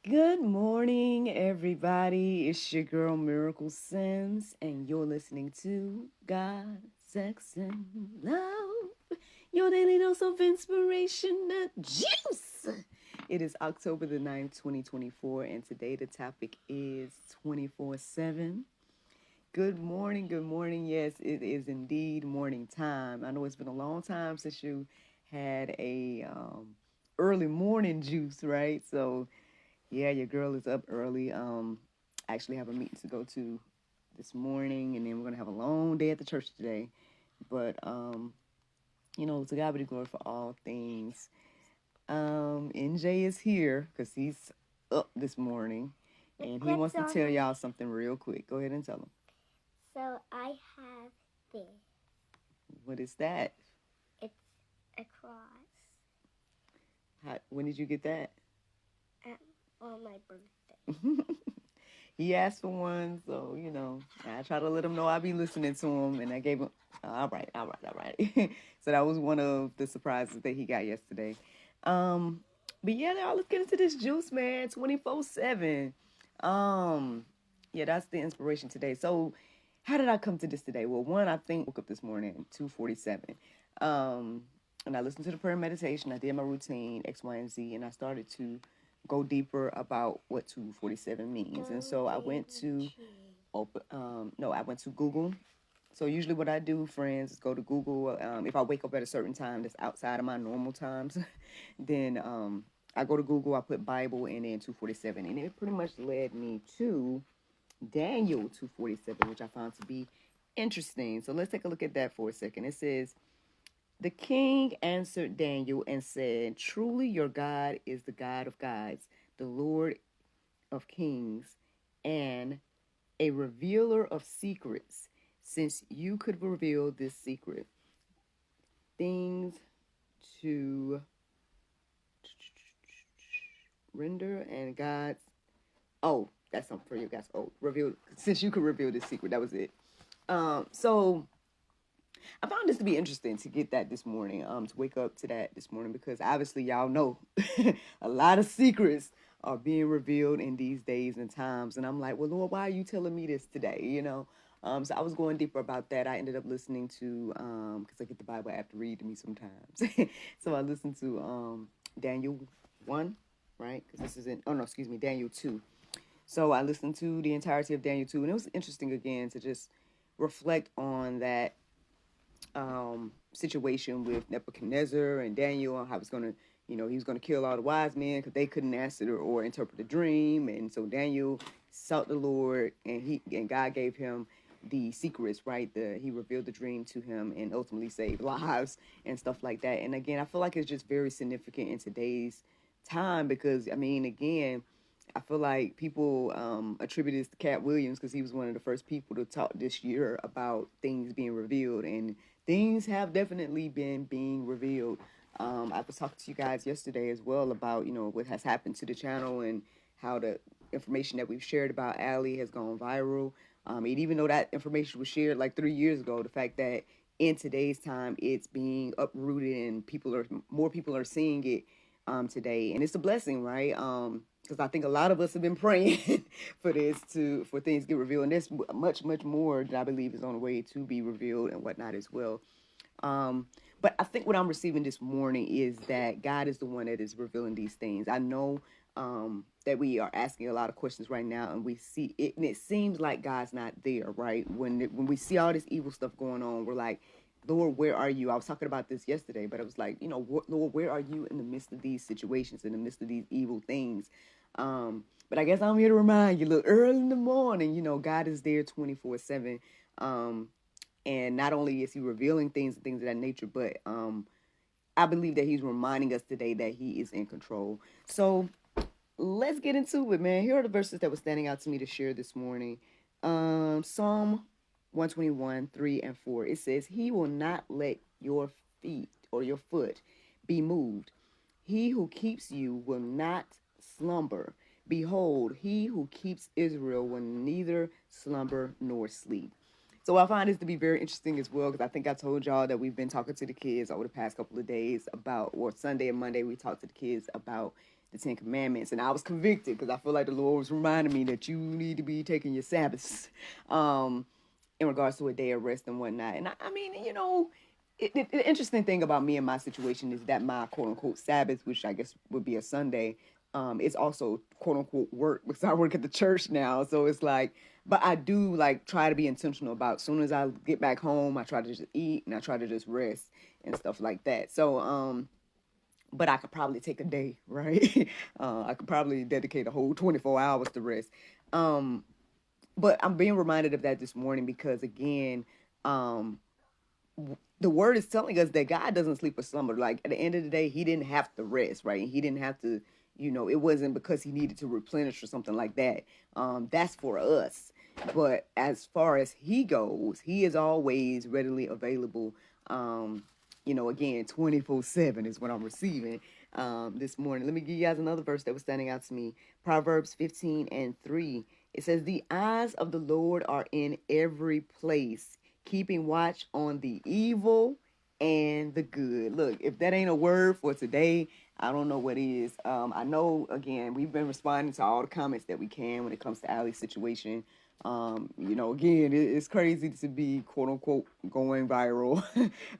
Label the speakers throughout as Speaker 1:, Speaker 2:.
Speaker 1: Good morning, everybody. It's your girl Miracle Sims, and you're listening to God, Sex, and Love. Your daily dose of inspiration, the juice. It is October the 9th, 2024, and today the topic is 24/7. Good morning, good morning. Yes, it is indeed morning time. I know it's been a long time since you had a early morning juice, right? So yeah, your girl is up early. I actually have a meeting to go to this morning, and then we're gonna have a long day at the church today. But to God be the glory for all things. NJ is here because he's up this morning, and he wants to tell y'all something real quick. Go ahead and tell him.
Speaker 2: So I have this.
Speaker 1: What is that?
Speaker 2: It's a cross
Speaker 1: When did you get that?
Speaker 2: on my birthday.
Speaker 1: He asked for one, so I try to let him know I be listening to him, and I gave him. All right, all right, all right. So that was one of the surprises that he got yesterday. But yeah, y'all, let's get into this juice, man. 24/7. Yeah, that's the inspiration today. So, how did I come to this today? Well, one, I think woke up this morning at 2:47. And I listened to the prayer meditation. I did my routine X, Y, and Z, and I started to go deeper about what 247 means. And so I went to I went to Google. So usually what I do, friends, is go to Google. If I wake up at a certain time that's outside of my normal times, then I go to Google, I put Bible and then 247. And it pretty much led me to Daniel 247, which I found to be interesting. So let's take a look at that for a second. It says, the king answered Daniel and said, truly your God is the God of gods, the Lord of kings, and a revealer of secrets, since you could reveal this secret. Things to render and God's. Oh, that's something for you guys. Oh, reveal, since you could reveal this secret. That was it. So I found this to be interesting to get that this morning, to wake up to that this morning, because obviously y'all know a lot of secrets are being revealed in these days and times. And I'm like, well, Lord, why are you telling me this today? So I was going deeper about that. I ended up listening to, because I get the Bible app to read to me sometimes. So I listened to Daniel 1, right? Because this isn't, oh no, excuse me, Daniel 2. So I listened to the entirety of Daniel 2, and it was interesting again to just reflect on that situation with Nebuchadnezzar and Daniel, and how it's going to, he was going to kill all the wise men because they couldn't answer or interpret the dream. And so Daniel sought the Lord, and God gave him the secrets, right? He revealed the dream to him and ultimately saved lives and stuff like that. And again, I feel like it's just very significant in today's time because, I mean, again, I feel like people attribute this to Cat Williams because he was one of the first people to talk this year about things being revealed, and things have definitely been being revealed. I was talking to you guys yesterday as well about what has happened to the channel and how the information that we've shared about Allie has gone viral. And even though that information was shared like 3 years ago, the fact that in today's time it's being uprooted and more people are seeing it today, and it's a blessing, right? Because I think a lot of us have been praying for things to get revealed, and there's much more that I believe is on the way to be revealed and whatnot as well. But I think what I'm receiving this morning is that God is the one that is revealing these things. I know that we are asking a lot of questions right now, and we see it, and it seems like God's not there, right? When we see all this evil stuff going on, we're like, Lord, where are you? I was talking about this yesterday, but I was like, Lord, where are you in the midst of these situations, in the midst of these evil things? But I guess I'm here to remind you, look, early in the morning, God is there 24/7. And not only is he revealing things and things of that nature, but I believe that he's reminding us today that he is in control. So let's get into it, man. Here are the verses that were standing out to me to share this morning. Psalm 121, 3 and 4. It says, he will not let your feet or your foot be moved. He who keeps you will not slumber. Behold, he who keeps Israel will neither slumber nor sleep. So I find this to be very interesting as well, because I think I told y'all that we've been talking to the kids over the past couple of days about, or Sunday and Monday, we talked to the kids about the Ten Commandments. And I was convicted because I feel like the Lord was reminding me that you need to be taking your Sabbaths in regards to a day of rest and whatnot. And I mean, the interesting thing about me and my situation is that my quote unquote Sabbath, which I guess would be a Sunday, is also quote unquote work because I work at the church now. So it's like, but I do like try to be intentional about as soon as I get back home, I try to just eat and I try to just rest and stuff like that. So, but I could probably take a day, right? I could probably dedicate a whole 24 hours to rest. But I'm being reminded of that this morning because again, um, the word is telling us that God doesn't sleep or slumber. Like at the end of the day, he didn't have to rest, right? He didn't have to, it wasn't because he needed to replenish or something like that. That's for us. But as far as he goes, he is always readily available. Again, 24/7 is what I'm receiving this morning. Let me give you guys another verse that was standing out to me. Proverbs 15:3. It says, the eyes of the Lord are in every place, keeping watch on the evil and the good. Look, if that ain't a word for today, I don't know what is. I know, again, we've been responding to all the comments that we can when it comes to Allie's situation. Again, it's crazy to be quote unquote going viral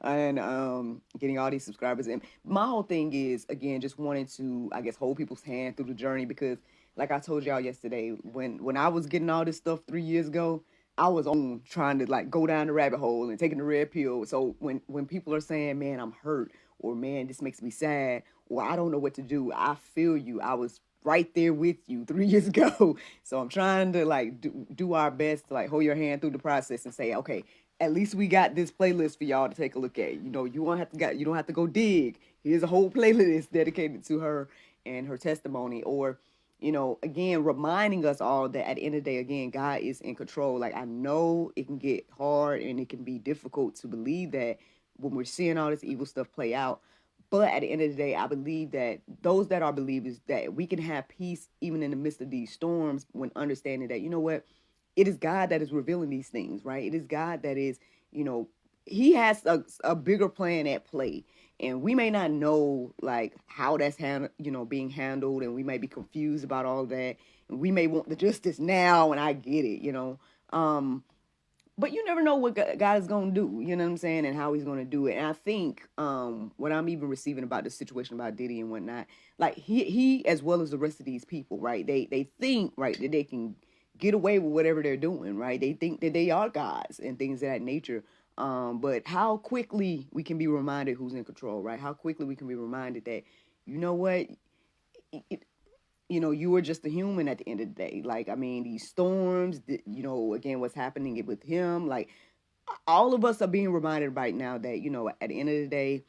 Speaker 1: and getting all these subscribers. And my whole thing is, again, just wanting to, I guess, hold people's hand through the journey because like I told y'all yesterday, when I was getting all this stuff 3 years ago, I was on trying to like go down the rabbit hole and taking the red pill. So when people are saying, man, I'm hurt, or man, this makes me sad, or I don't know what to do, I feel you. I was right there with you 3 years ago. So I'm trying to like do our best to like hold your hand through the process and say, okay, at least we got this playlist for y'all to take a look at. You don't have to go dig. Here's a whole playlist dedicated to her and her testimony. Or again, reminding us all that at the end of the day, again, God is in control. Like, I know it can get hard and it can be difficult to believe that when we're seeing all this evil stuff play out. But at the end of the day, I believe that those that are believers, that we can have peace even in the midst of these storms when understanding that, you know what, it is God that is revealing these things, right? It is God that is, he has a bigger plan at play. And we may not know like how that's being handled, and we may be confused about all that. And we may want the justice now, and I get it. But you never know what God is going to do, you know what I'm saying, and how he's going to do it. And I think what I'm even receiving about the situation about Diddy and whatnot, like he as well as the rest of these people, right? They think, right, that they can get away with whatever they're doing, right? They think that they are gods and things of that nature. But how quickly we can be reminded who's in control, right? How quickly we can be reminded that, you know what, you are just a human at the end of the day. Like, I mean, these storms, again, what's happening with him, like, all of us are being reminded right now that, at the end of the day,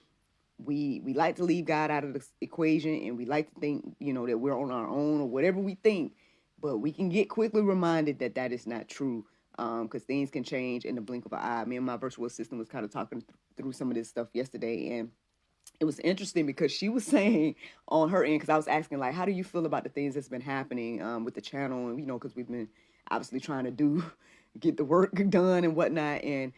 Speaker 1: we like to leave God out of the equation, and we like to think, that we're on our own or whatever we think, but we can get quickly reminded that that is not true, because things can change in the blink of an eye. Me and my virtual assistant was kind of talking through some of this stuff yesterday, and it was interesting because she was saying on her end, because I was asking, like, how do you feel about the things that's been happening with the channel? And, because we've been obviously trying to get the work done and whatnot. And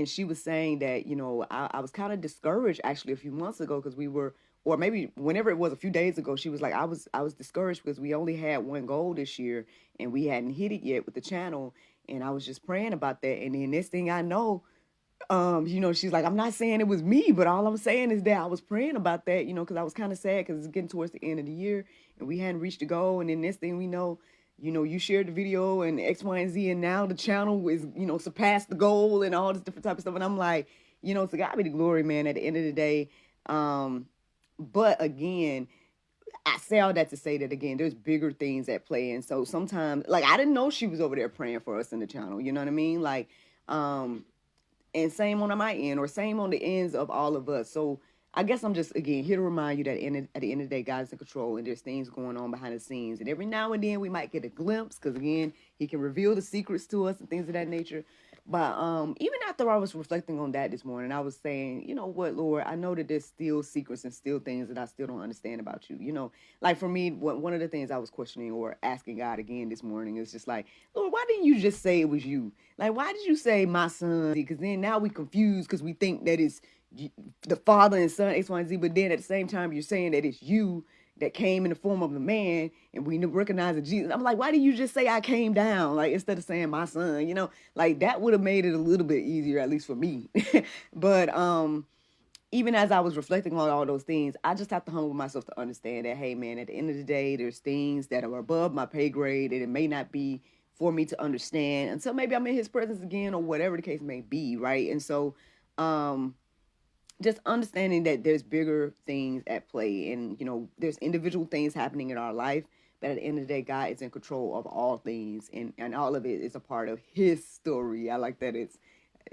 Speaker 1: she was saying that, I was kind of discouraged actually a few months ago because we were, or maybe whenever it was a few days ago, she was like, I was discouraged because we only had one goal this year and we hadn't hit it yet with the channel. And I was just praying about that. And then next thing I know, she's like, I'm not saying it was me, but all I'm saying is that I was praying about that, because I was kind of sad because it's getting towards the end of the year and we hadn't reached the goal. And then next thing we know, you shared the video and X, Y, and Z, and now the channel is, surpassed the goal and all this different type of stuff. And I'm like, to God be the glory, man, at the end of the day. But again, I say all that to say that, again, there's bigger things at play. And so sometimes, like, I didn't know she was over there praying for us in the channel. You know what I mean? Like, and same on my end, or same on the ends of all of us. So I guess I'm just, again, here to remind you that at the end of the day, God's in control and there's things going on behind the scenes. And every now and then we might get a glimpse because, again, he can reveal the secrets to us and things of that nature. But even after I was reflecting on that this morning, I was saying, you know what, Lord, I know that there's still secrets and still things that I still don't understand about you. Like for me, one of the things I was questioning or asking God again this morning is just like, Lord, why didn't you just say it was you? Like, why did you say my son? Because then now we confused because we think that it's the father and son, X, Y, and Z. But then at the same time, you're saying that it's you. that came in the form of a man, and we recognize that Jesus. I'm like, why did you just say I came down? Like, instead of saying my son, you know, like that would have made it a little bit easier, at least for me. But even as I was reflecting on all those things, I just have to humble myself to understand that, hey, man, at the end of the day, there's things that are above my pay grade, and it may not be for me to understand until maybe I'm in his presence again, or whatever the case may be, right? And so, just understanding that there's bigger things at play, and, you know, there's individual things happening in our life, but at the end of the day, God is in control of all things, and all of it is a part of his story. I like that it's,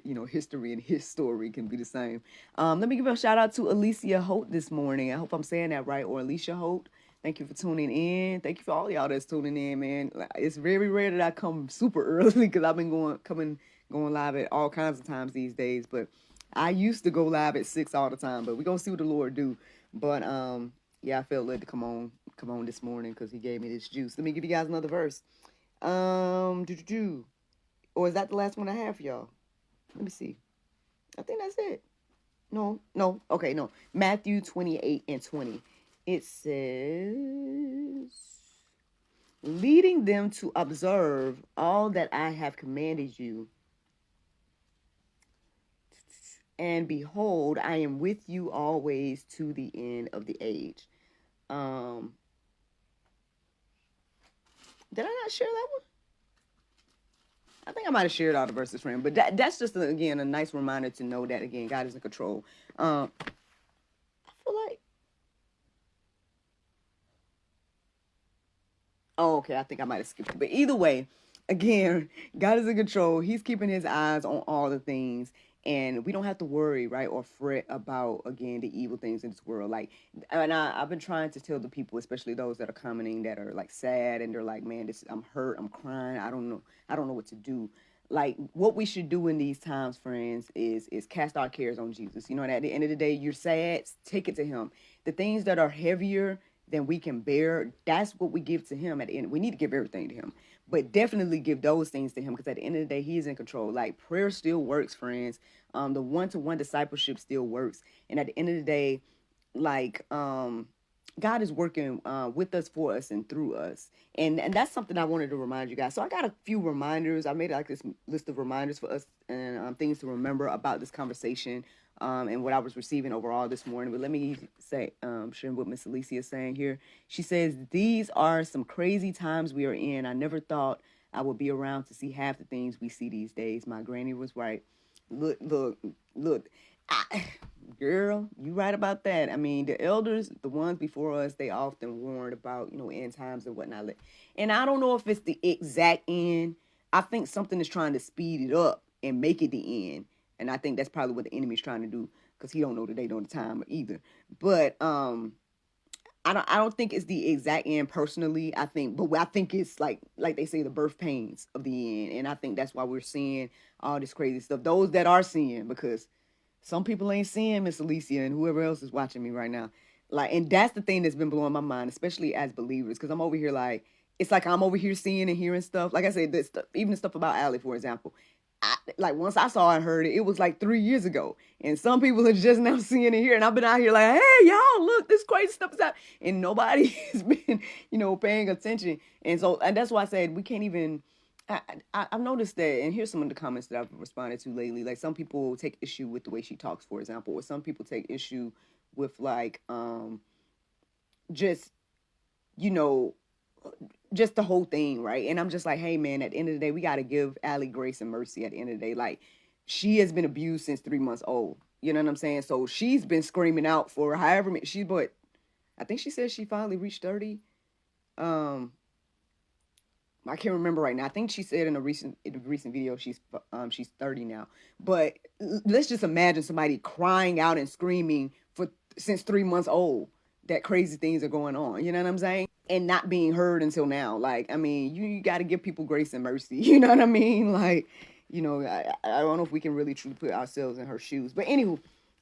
Speaker 1: you know, history and his story can be the same. Let me give a shout out to Alicia Holt this morning. I hope I'm saying that right, or Alicia Holt. Thank you for tuning in. Thank you for all y'all that's tuning in, man. It's very rare that I come super early because I've been going live at all kinds of times these days. But I used to go live at 6 all the time. But we're gonna see what the Lord do. But yeah, I felt led to come on this morning because he gave me this juice. Let me give you guys another verse. Or is that the last one I have for y'all? Let me see. I think that's it. No. Okay, no. Matthew 28:20. It says, leading them to observe all that I have commanded you. And behold, I am with you always to the end of the age. Did I not share that one? I think I might have shared all the verses for him, but that's just, again, a nice reminder to know that, again, God is in control. I feel like, oh, okay, I think I might have skipped it, but either way, again, God is in control. He's keeping his eyes on all the things, and we don't have to worry, right, or fret about, again, the evil things in this world. Like, and I've been trying to tell the people, especially those that are commenting, that are like sad, and they're like, man, I'm hurt, I'm crying, I don't know what to do. Like, what we should do in these times, friends, is cast our cares on Jesus. You know, and at the end of the day, you're sad, take it to him. The things that are heavier than we can bear, that's what we give to him at the end. We need to give everything to him, but definitely give those things to him, because at the end of the day, he's in control. Like, prayer still works, friends. The one-to-one discipleship still works. And at the end of the day, like, God is working with us, for us, and through us. And that's something I wanted to remind you guys. So I got a few reminders. I made like this list of reminders for us, and things to remember about this conversation, and what I was receiving overall this morning. But let me say, sharing what Miss Alicia is saying here. She says, these are some crazy times we are in. I never thought I would be around to see half the things we see these days. My granny was right. Look. Girl, you right about that. I mean, the elders, the ones before us, they often warned about, you know, end times and whatnot. And I don't know if it's the exact end. I think something is trying to speed it up and make it the end. And I think that's probably what the enemy is trying to do, because he don't know the date or the time either. But I don't think it's the exact end personally. I think it's like they say, the birth pains of the end. And I think that's why we're seeing all this crazy stuff. Those that are seeing, because some people ain't seeing Miss Alicia and whoever else is watching me right now. Like, and that's the thing that's been blowing my mind, especially as believers, because I'm over here like, it's like I'm over here seeing and hearing stuff. Like I said, this stuff, even the stuff about Allie, for example. Like, once I saw and heard it, it was like 3 years ago. And some people are just now seeing it here. And I've been out here like, hey, y'all, look, this crazy stuff is out. And nobody has been, you know, paying attention. And so, and that's why I said we can't even, I've noticed that, and here's some of the comments that I've responded to lately. Like, some people take issue with the way she talks, for example, or some people take issue with, like, just, you know, just the whole thing, right? And I'm just like, hey, man, at the end of the day, we got to give Allie grace and mercy at the end of the day. Like, she has been abused since 3 months old. You know what I'm saying? So she's been screaming out for however many, but I think she said she finally reached 30. I can't remember right now. I think she said in a recent video she's 30 now. But let's just imagine somebody crying out and screaming since 3 months old that crazy things are going on. You know what I'm saying? And not being heard until now. Like, I mean, you got to give people grace and mercy. You know what I mean? Like, you know, I don't know if we can really truly put ourselves in her shoes. But anywho,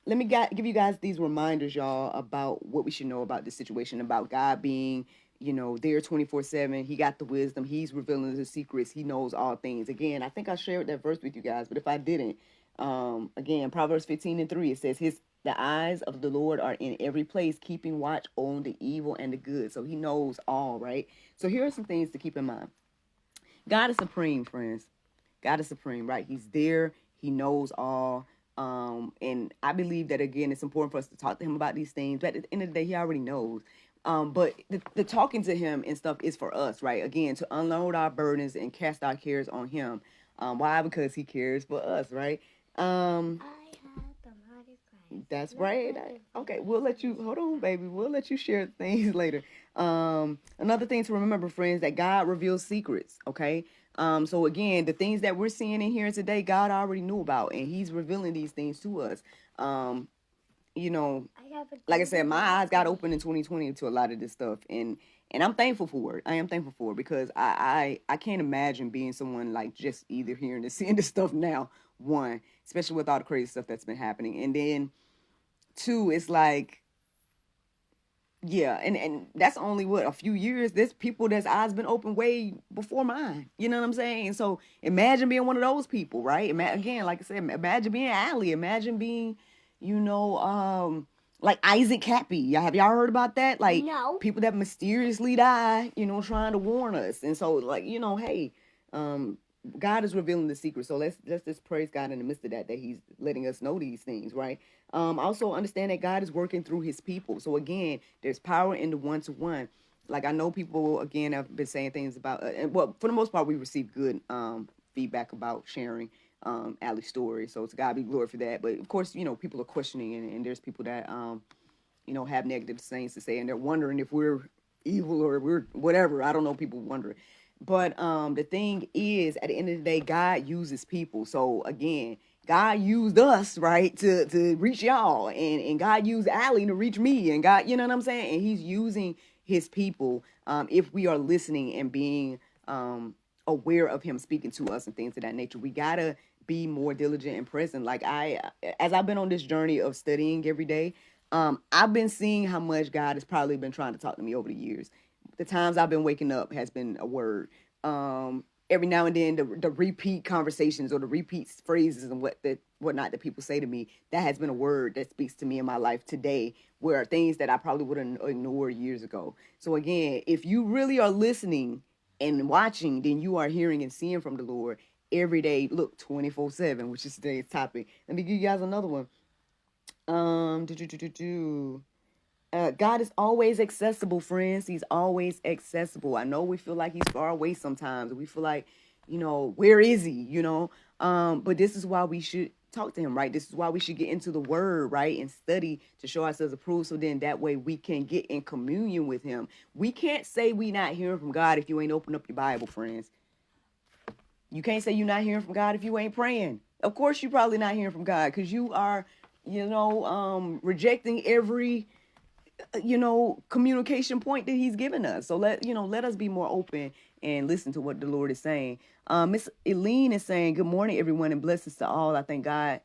Speaker 1: let me give you guys these reminders, y'all, about what we should know about this situation, about God being, you know, there 24/7. He got the wisdom. He's revealing the secrets. He knows all things. Again, I think I shared that verse with you guys, but if I didn't, again, Proverbs 15:3, it says The eyes of the Lord are in every place, keeping watch on the evil and the good. So he knows all, right? So here are some things to keep in mind. God is supreme, friends. God is supreme, right? He's there. He knows all. And I believe that, again, it's important for us to talk to him about these things. But at the end of the day, he already knows. But the talking to him and stuff is for us, right? Again, to unload our burdens and cast our cares on him. Why? Because he cares for us, right? That's right. Okay, we'll let you, hold on, baby. We'll let you share things later. Another thing to remember, friends, that God reveals secrets, okay? So again, the things that we're seeing and hearing today, God already knew about, and he's revealing these things to us. You know, like I said, my eyes got open in 2020 to a lot of this stuff, and I'm thankful for it. I am thankful for it because I can't imagine being someone like just either hearing and seeing this stuff now. One, especially with all the crazy stuff that's been happening, and then two, it's like, yeah, and that's only what, a few years. There's people that's eyes been open way before mine. You know what I'm saying? And so imagine being one of those people, right? Again, like I said, imagine being Allie. Imagine being, like Isaac Cappy. Have y'all heard about that? Like,
Speaker 2: no.
Speaker 1: People that mysteriously die, trying to warn us. And so, like, hey, God is revealing the secret. So let's just praise God in the midst of that he's letting us know these things, right? Also understand that God is working through his people. So again, there's power in the one-to-one. Like, I know people, again, have been saying things about, well, for the most part, we receive good feedback about sharing Allie's story. So to God be glory for that. But of course, people are questioning, and there's people that, have negative things to say, and they're wondering if we're evil or we're whatever. I don't know, people wondering. But the thing is, at the end of the day, God uses people. So again, God used us, right, to reach y'all, and God used Allie to reach me, and God, you know what I'm saying? And he's using his people if we are listening and being aware of him speaking to us and things of that nature. We gotta be more diligent and present. Like, as I've been on this journey of studying every day, I've been seeing how much God has probably been trying to talk to me over the years. The times I've been waking up has been a word. Every now and then, the repeat conversations or the repeat phrases and whatnot that people say to me, that has been a word that speaks to me in my life today, where things that I probably would have ignored years ago. So again, if you really are listening and watching, then you are hearing and seeing from the Lord every day. Look, 24/7, which is today's topic. Let me give you guys another one. God is always accessible, friends. He's always accessible. I know we feel like he's far away sometimes. We feel like, where is he? But this is why we should talk to him, right? This is why we should get into the word, right? And study to show ourselves approved. So then that way we can get in communion with him. We can't say we not hearing from God if you ain't open up your Bible, friends. You can't say you're not hearing from God if you ain't praying. Of course, you're probably not hearing from God because you are, rejecting every, communication point that he's given us. So let us be more open and listen to what the Lord is saying. Miss Eileen is saying, good morning, everyone, and blessings to all. I thank God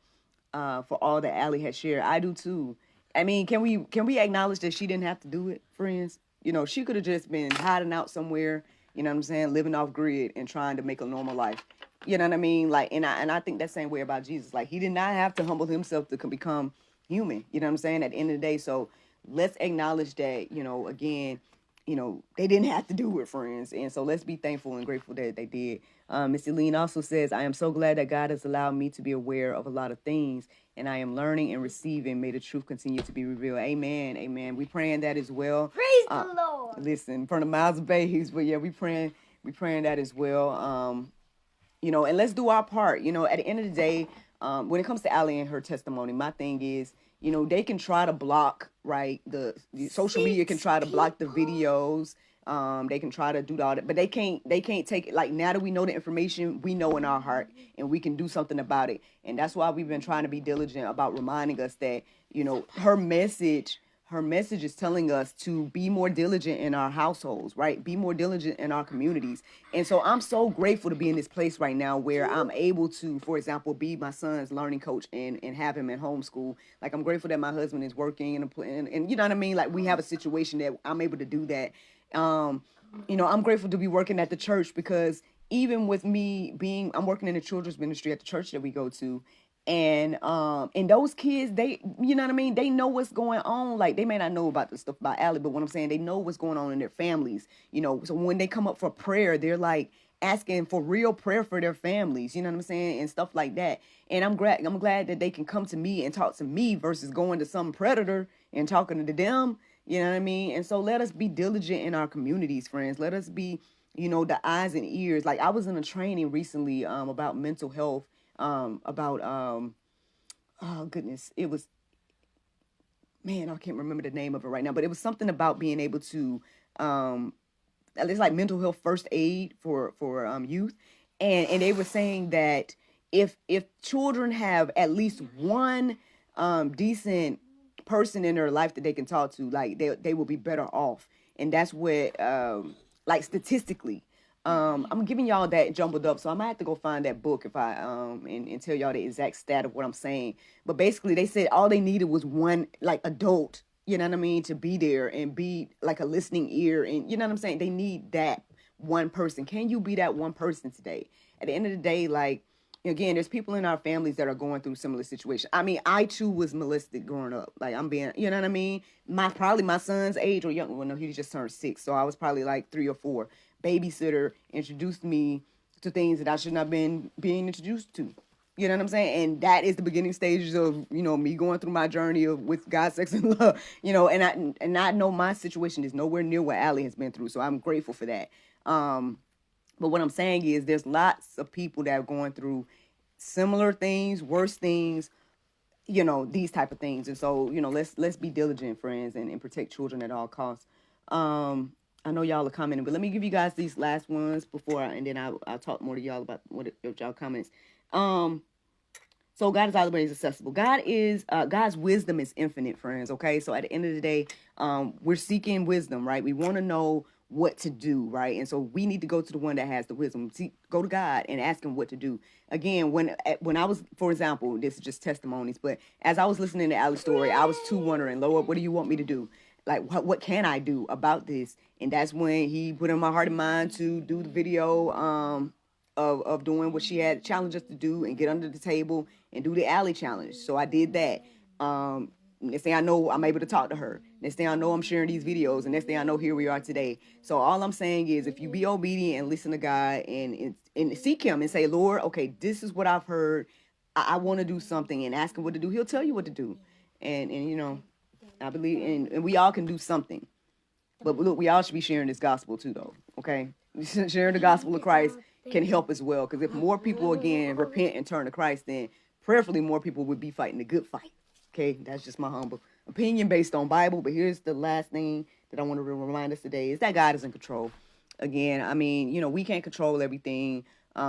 Speaker 1: for all that Allie has shared. I do too. I mean, can we acknowledge that she didn't have to do it, friends? She could have just been hiding out somewhere, you know what I'm saying, living off grid and trying to make a normal life. You know what I mean? Like, and I think that same way about Jesus. Like, he did not have to humble himself to become human. You know what I'm saying? At the end of the day, so let's acknowledge that, again, they didn't have to do it, friends. And so let's be thankful and grateful that they did. Miss Eileen also says, I am so glad that God has allowed me to be aware of a lot of things, and I am learning and receiving. May the truth continue to be revealed. Amen. Amen. We praying that as well.
Speaker 2: Praise the Lord.
Speaker 1: Listen, from the mouths of babes, but yeah, we praying that as well. And let's do our part. At the end of the day, when it comes to Allie and her testimony, my thing is, they can try to block, right? The social media can try to block the videos. They can try to do all that, but they can't take it. Like, now that we know the information, we know in our heart, and we can do something about it. And that's why we've been trying to be diligent about reminding us that, her message is telling us to be more diligent in our households, right? Be more diligent in our communities. And so I'm so grateful to be in this place right now where I'm able to, for example, be my son's learning coach and have him at homeschool. Like, I'm grateful that my husband is working and you know what I mean? Like, we have a situation that I'm able to do that. I'm grateful to be working at the church because even with me I'm working in the children's ministry at the church that we go to. And those kids, they, you know what I mean, they know what's going on. Like, they may not know about the stuff about Allie, but what I'm saying, they know what's going on in their families, you know. So when they come up for prayer, they're like asking for real prayer for their families, you know what I'm saying, and stuff like that. And I'm glad that they can come to me and talk to me versus going to some predator and talking to them, you know what I mean. And so let us be diligent in our communities, friends. Let us be, you know, the eyes and ears. Like, I was in a training recently about mental health, about oh goodness, it was, man, I can't remember the name of it right now, but it was something about being able to it's like mental health first aid for youth. And they were saying that if children have at least one decent person in their life that they can talk to, like, they will be better off. And that's what like, statistically, I'm giving y'all that jumbled up, so I might have to go find that book if I and tell y'all the exact stat of what I'm saying. But basically, they said all they needed was one, like, adult, you know what I mean, to be there and be like a listening ear, and you know what I'm saying. They need that one person. Can you be that one person today? At the end of the day, like, again, there's people in our families that are going through similar situations. I mean, I too was molested growing up. Like, I'm being, you know what I mean? Probably my son's age or younger. Well, no, he just turned 6, so I was probably like 3 or 4. Babysitter introduced me to things that I should not have been being introduced to. You know what I'm saying? And that is the beginning stages of, you know, me going through my journey with God, sex, and love. You know, and I know my situation is nowhere near what Allie has been through, so I'm grateful for that. But what I'm saying is, there's lots of people that are going through similar things, worse things, you know, these type of things. And so, you know, let's be diligent, friends, and protect children at all costs. I know y'all are commenting, but let me give you guys these last ones and then I'll talk more to y'all about what y'all comments. So God is always accessible. God's wisdom is infinite, friends. Okay. So at the end of the day, we're seeking wisdom, right? We want to know what to do, right? And so we need to go to the one that has the wisdom. Go to God and ask him what to do. Again, when I was, for example, this is just testimonies, but as I was listening to Allie's story, I was too wondering, Lord, what do you want me to do? Like, what can I do about this? And that's when he put in my heart and mind to do the video of doing what she had challenged us to do, and get under the table and do the Allie challenge. So I did that. Next thing I know, I'm able to talk to her. Next thing I know, I'm sharing these videos. And next thing I know, here we are today. So all I'm saying is, if you be obedient and listen to God and seek him and say, Lord, okay, this is what I've heard. I want to do something, and ask him what to do. He'll tell you what to do. And you know, I believe, and we all can do something. But look, we all should be sharing this gospel too, though. Okay? Sharing the gospel of Christ can help as well. Because if more people, again, repent and turn to Christ, then prayerfully more people would be fighting the good fight. Okay, that's just my humble opinion based on Bible. But here's the last thing that I want to remind us today, is that God is in control. Again, I mean, you know, we can't control everything.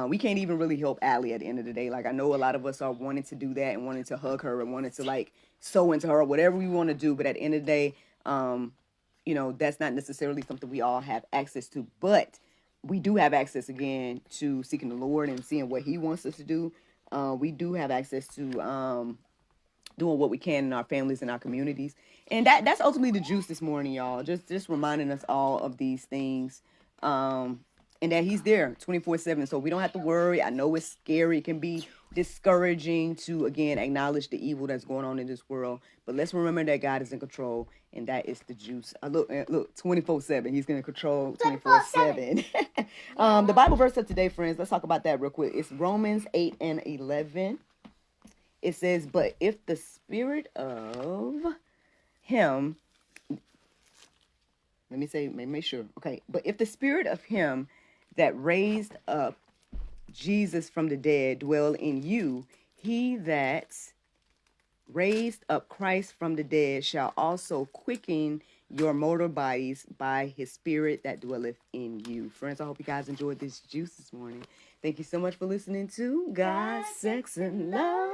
Speaker 1: We can't even really help Allie at the end of the day. Like, I know a lot of us are wanting to do that and wanting to hug her and wanting to, like, sew into her or whatever we want to do. But at the end of the day, you know, that's not necessarily something we all have access to. But we do have access, again, to seeking the Lord and seeing what he wants us to do. We do have access to doing what we can in our families and our communities. And that's ultimately the juice this morning, y'all. Just reminding us all of these things. And that he's there 24/7. So we don't have to worry. I know it's scary. It can be discouraging to, again, acknowledge the evil that's going on in this world. But let's remember that God is in control, and that is the juice. Look, 24/7. He's going to control 24/7. The Bible verse of today, friends, let's talk about that real quick. It's Romans 8:11. It says, but if the spirit of him, make sure. Okay. But if the spirit of him that raised up Jesus from the dead dwell in you, he that raised up Christ from the dead shall also quicken your mortal bodies by his spirit that dwelleth in you. Friends, I hope you guys enjoyed this juice this morning. Thank you so much for listening to God, Sex, and Love,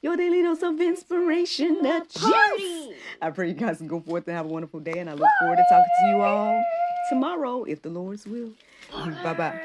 Speaker 1: your daily dose of inspiration, the juice. I pray you guys can go forth and have a wonderful day, and I look forward to talking to you all tomorrow, if the Lord's will. Bye-bye.